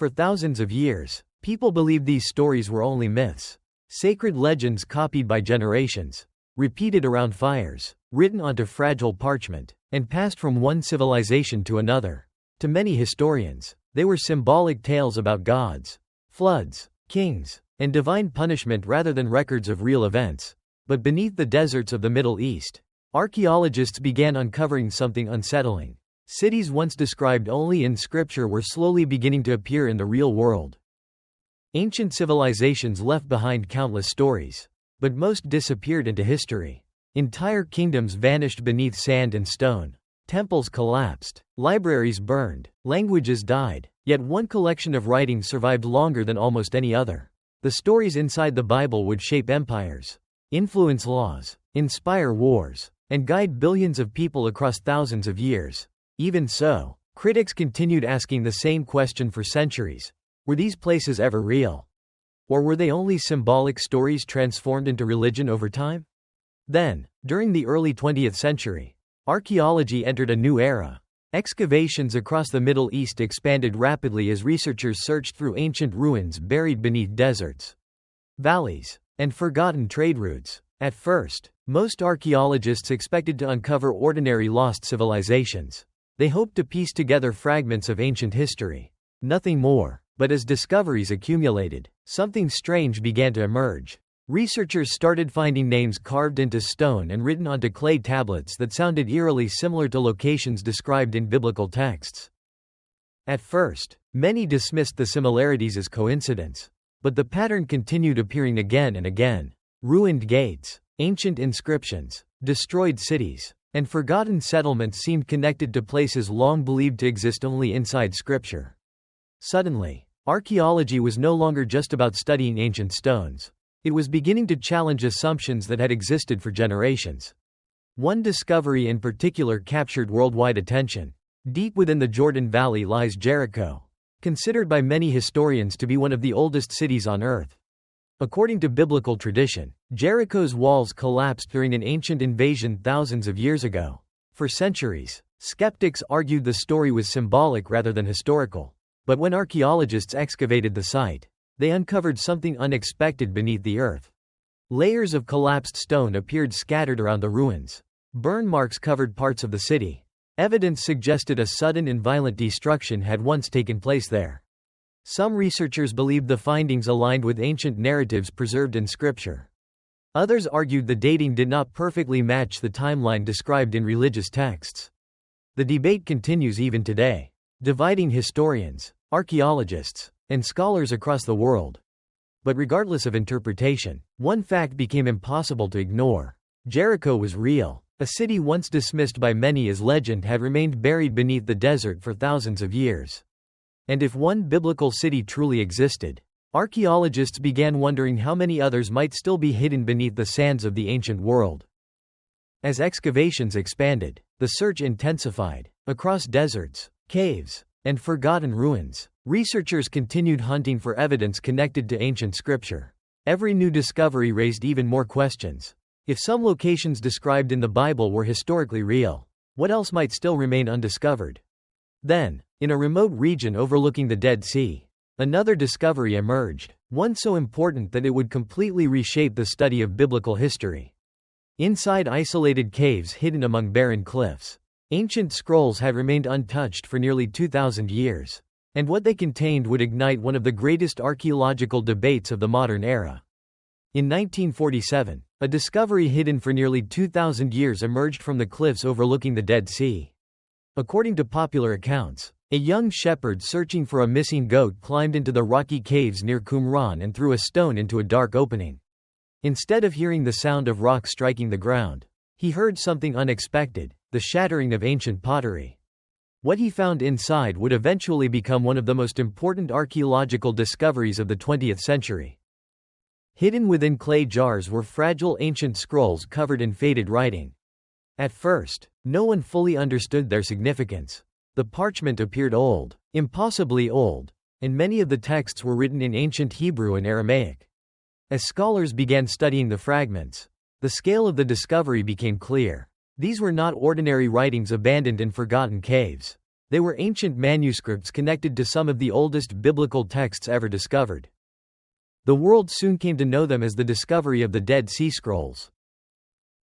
For thousands of years, people believed these stories were only myths, sacred legends copied by generations, repeated around fires, written onto fragile parchment, and passed from one civilization to another. To many historians, they were symbolic tales about gods, floods, kings, and divine punishment rather than records of real events. But beneath the deserts of the Middle East, archaeologists began uncovering something unsettling. Cities once described only in scripture were slowly beginning to appear in the real world. Ancient civilizations left behind countless stories, but most disappeared into history. Entire kingdoms vanished beneath sand and stone. Temples collapsed, libraries burned, languages died, yet one collection of writings survived longer than almost any other. The stories inside the Bible would shape empires, influence laws, inspire wars, and guide billions of people across thousands of years. Even so, critics continued asking the same question for centuries. Were these places ever real? Or were they only symbolic stories transformed into religion over time? Then, during the early 20th century, archaeology entered a new era. Excavations across the Middle East expanded rapidly as researchers searched through ancient ruins buried beneath deserts, valleys, and forgotten trade routes. At first, most archaeologists expected to uncover ordinary lost civilizations. They hoped to piece together fragments of ancient history. Nothing more. But as discoveries accumulated, something strange began to emerge. Researchers started finding names carved into stone and written onto clay tablets that sounded eerily similar to locations described in biblical texts. At first, many dismissed the similarities as coincidence. But the pattern continued appearing again and again. Ruined gates, ancient inscriptions, destroyed cities, and forgotten settlements seemed connected to places long believed to exist only inside scripture. Suddenly, archaeology was no longer just about studying ancient stones. It was beginning to challenge assumptions that had existed for generations. One discovery in particular captured worldwide attention. Deep within the Jordan Valley lies Jericho, considered by many historians to be one of the oldest cities on earth. According to biblical tradition, Jericho's walls collapsed during an ancient invasion thousands of years ago. For centuries, skeptics argued the story was symbolic rather than historical. But when archaeologists excavated the site, they uncovered something unexpected beneath the earth. Layers of collapsed stone appeared scattered around the ruins. Burn marks covered parts of the city. Evidence suggested a sudden and violent destruction had once taken place there. Some researchers believed the findings aligned with ancient narratives preserved in scripture. Others argued the dating did not perfectly match the timeline described in religious texts. The debate continues even today, dividing historians, archaeologists, and scholars across the world. But regardless of interpretation, one fact became impossible to ignore. Jericho was real. A city once dismissed by many as legend had remained buried beneath the desert for thousands of years. And if one biblical city truly existed, archaeologists began wondering how many others might still be hidden beneath the sands of the ancient world. As excavations expanded, the search intensified. Across deserts, caves, and forgotten ruins, researchers continued hunting for evidence connected to ancient scripture. Every new discovery raised even more questions. If some locations described in the Bible were historically real, what else might still remain undiscovered? Then, in a remote region overlooking the Dead Sea, another discovery emerged, one so important that it would completely reshape the study of biblical history. Inside isolated caves hidden among barren cliffs, ancient scrolls had remained untouched for nearly 2,000 years, and what they contained would ignite one of the greatest archaeological debates of the modern era. In 1947, a discovery hidden for nearly 2,000 years emerged from the cliffs overlooking the Dead Sea. According to popular accounts, a young shepherd searching for a missing goat climbed into the rocky caves near Qumran and threw a stone into a dark opening. Instead of hearing the sound of rock striking the ground, he heard something unexpected, the shattering of ancient pottery. What he found inside would eventually become one of the most important archaeological discoveries of the 20th century. Hidden within clay jars were fragile ancient scrolls covered in faded writing. At first, no one fully understood their significance. The parchment appeared old, impossibly old, and many of the texts were written in ancient Hebrew and Aramaic. As scholars began studying the fragments, the scale of the discovery became clear. These were not ordinary writings abandoned in forgotten caves. They were ancient manuscripts connected to some of the oldest biblical texts ever discovered. The world soon came to know them as the discovery of the Dead Sea Scrolls.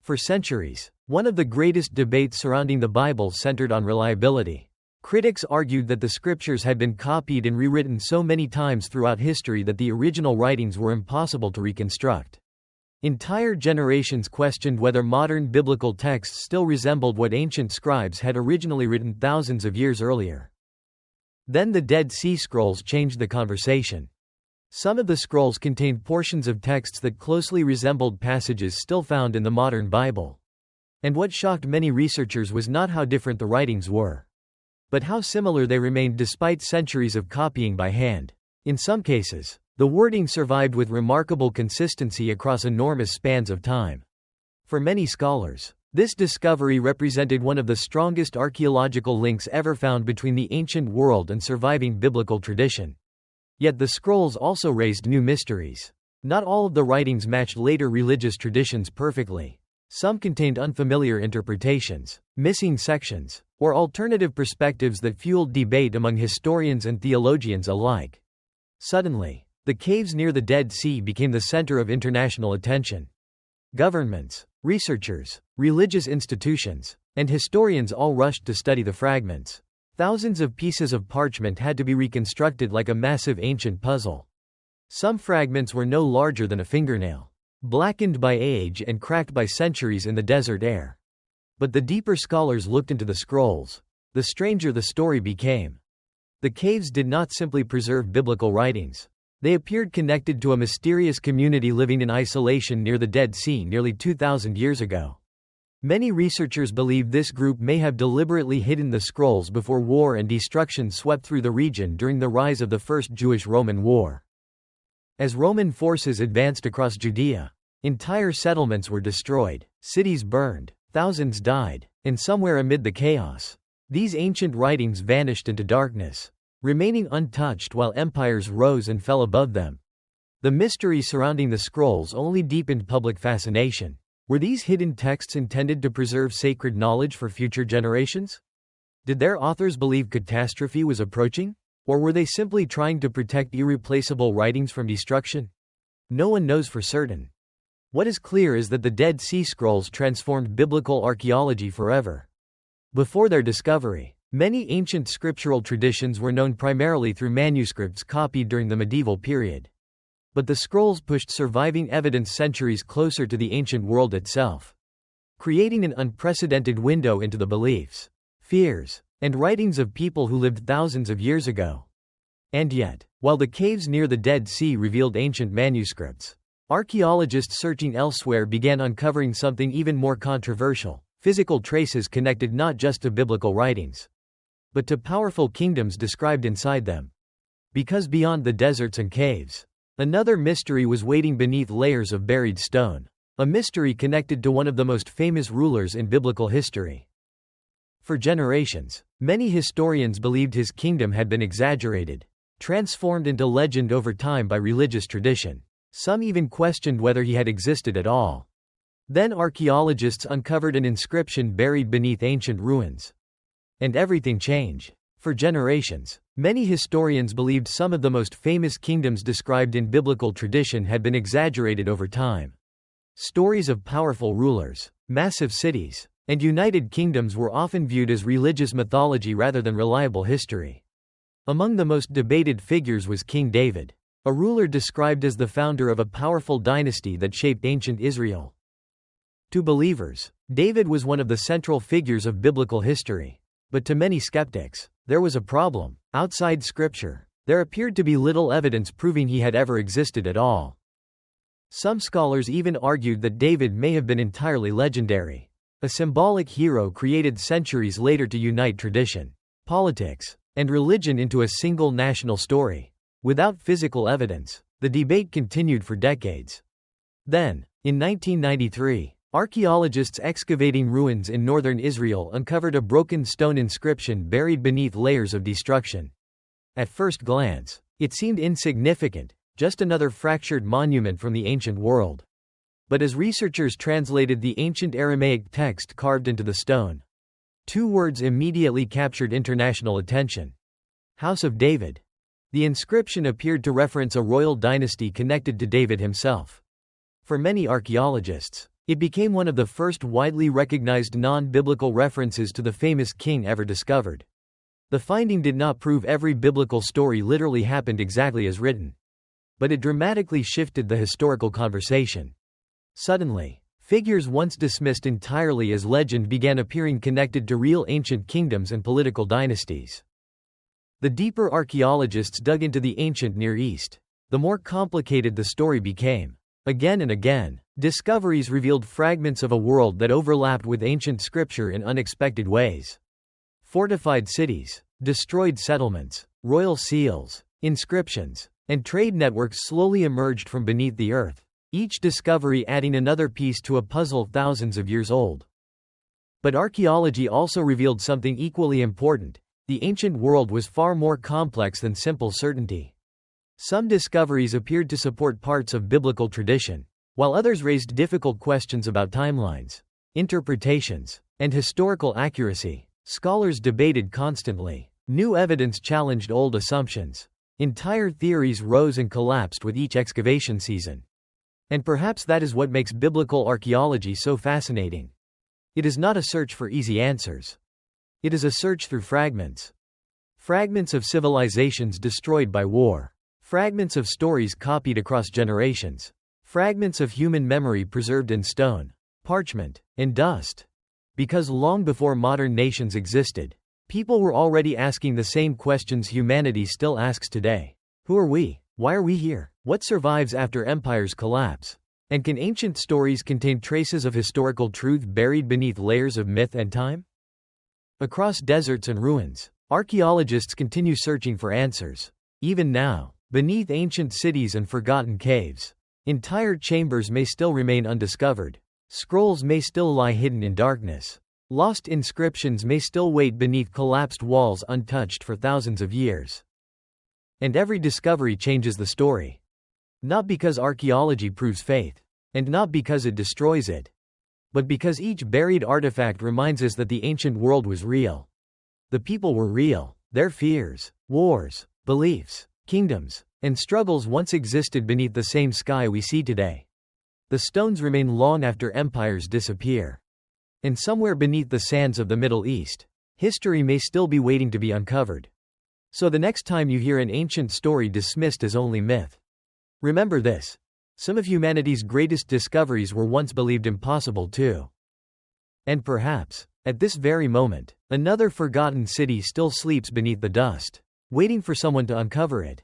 For centuries, one of the greatest debates surrounding the Bible centered on reliability. Critics argued that the scriptures had been copied and rewritten so many times throughout history that the original writings were impossible to reconstruct. Entire generations questioned whether modern biblical texts still resembled what ancient scribes had originally written thousands of years earlier. Then the Dead Sea Scrolls changed the conversation. Some of the scrolls contained portions of texts that closely resembled passages still found in the modern Bible. And what shocked many researchers was not how different the writings were, but how similar they remained despite centuries of copying by hand. In some cases, the wording survived with remarkable consistency across enormous spans of time. For many scholars, this discovery represented one of the strongest archaeological links ever found between the ancient world and surviving biblical tradition. Yet the scrolls also raised new mysteries. Not all of the writings matched later religious traditions perfectly. Some contained unfamiliar interpretations, missing sections, or alternative perspectives that fueled debate among historians and theologians alike. Suddenly, the caves near the Dead Sea became the center of international attention. Governments, researchers, religious institutions, and historians all rushed to study the fragments. Thousands of pieces of parchment had to be reconstructed like a massive ancient puzzle. Some fragments were no larger than a fingernail, blackened by age and cracked by centuries in the desert air. But the deeper scholars looked into the scrolls, the stranger the story became. The caves did not simply preserve biblical writings. They appeared connected to a mysterious community living in isolation near the Dead Sea nearly 2,000 years ago. Many researchers believe this group may have deliberately hidden the scrolls before war and destruction swept through the region during the rise of the First Jewish-Roman War. As Roman forces advanced across Judea, entire settlements were destroyed, cities burned, thousands died, and somewhere amid the chaos, these ancient writings vanished into darkness, remaining untouched while empires rose and fell above them. The mystery surrounding the scrolls only deepened public fascination. Were these hidden texts intended to preserve sacred knowledge for future generations? Did their authors believe catastrophe was approaching? Or were they simply trying to protect irreplaceable writings from destruction? No one knows for certain. What is clear is that the Dead Sea Scrolls transformed biblical archaeology forever. Before their discovery, many ancient scriptural traditions were known primarily through manuscripts copied during the medieval period. But the scrolls pushed surviving evidence centuries closer to the ancient world itself, creating an unprecedented window into the beliefs, fears, and writings of people who lived thousands of years ago. And yet, while the caves near the Dead Sea revealed ancient manuscripts, archaeologists searching elsewhere began uncovering something even more controversial: physical traces connected not just to biblical writings, but to powerful kingdoms described inside them. Because beyond the deserts and caves, another mystery was waiting beneath layers of buried stone, a mystery connected to one of the most famous rulers in biblical history. For generations, many historians believed his kingdom had been exaggerated, transformed into legend over time by religious tradition. Some even questioned whether he had existed at all. Then archaeologists uncovered an inscription buried beneath ancient ruins. And everything changed. For generations, many historians believed some of the most famous kingdoms described in biblical tradition had been exaggerated over time. Stories of powerful rulers, massive cities, and united kingdoms were often viewed as religious mythology rather than reliable history. Among the most debated figures was King David, a ruler described as the founder of a powerful dynasty that shaped ancient Israel. To believers, David was one of the central figures of biblical history. But to many skeptics, there was a problem. Outside Scripture, there appeared to be little evidence proving he had ever existed at all. Some scholars even argued that David may have been entirely legendary, a symbolic hero created centuries later to unite tradition, politics, and religion into a single national story. Without physical evidence, the debate continued for decades. Then, in 1993, archaeologists excavating ruins in northern Israel uncovered a broken stone inscription buried beneath layers of destruction. At first glance, it seemed insignificant, just another fractured monument from the ancient world. But as researchers translated the ancient Aramaic text carved into the stone, Two words immediately captured international attention. House of David. The inscription appeared to reference a royal dynasty connected to David himself. For many archaeologists, it became one of the first widely recognized non-biblical references to the famous king ever discovered. The finding did not prove every biblical story literally happened exactly as written, but it dramatically shifted the historical conversation. Suddenly, figures once dismissed entirely as legend began appearing connected to real ancient kingdoms and political dynasties. The deeper archaeologists dug into the ancient Near East, the more complicated the story became. Again and again, discoveries revealed fragments of a world that overlapped with ancient scripture in unexpected ways. Fortified cities, destroyed settlements, royal seals, inscriptions, and trade networks slowly emerged from beneath the earth, each discovery adding another piece to a puzzle thousands of years old. But archaeology also revealed something equally important. The ancient world was far more complex than simple certainty. Some discoveries appeared to support parts of biblical tradition, while others raised difficult questions about timelines, interpretations, and historical accuracy. Scholars debated constantly. New evidence challenged old assumptions. Entire theories rose and collapsed with each excavation season. And perhaps that is what makes biblical archaeology so fascinating. It is not a search for easy answers. It is a search through fragments. Fragments of civilizations destroyed by war. Fragments of stories copied across generations. Fragments of human memory preserved in stone, parchment, and dust. Because long before modern nations existed, people were already asking the same questions humanity still asks today. Who are we? Why are we here? What survives after empires collapse? And can ancient stories contain traces of historical truth buried beneath layers of myth and time? Across deserts and ruins, archaeologists continue searching for answers. Even now, beneath ancient cities and forgotten caves, entire chambers may still remain undiscovered. Scrolls may still lie hidden in darkness. Lost inscriptions may still wait beneath collapsed walls untouched for thousands of years. And every discovery changes the story. Not because archaeology proves faith, and not because it destroys it, but because each buried artifact reminds us that the ancient world was real. The people were real. Their fears, wars, beliefs, kingdoms, and struggles once existed beneath the same sky we see today. The stones remain long after empires disappear. And somewhere beneath the sands of the Middle East, history may still be waiting to be uncovered. So the next time you hear an ancient story dismissed as only myth, remember this: some of humanity's greatest discoveries were once believed impossible too. And perhaps, at this very moment, another forgotten city still sleeps beneath the dust, waiting for someone to uncover it.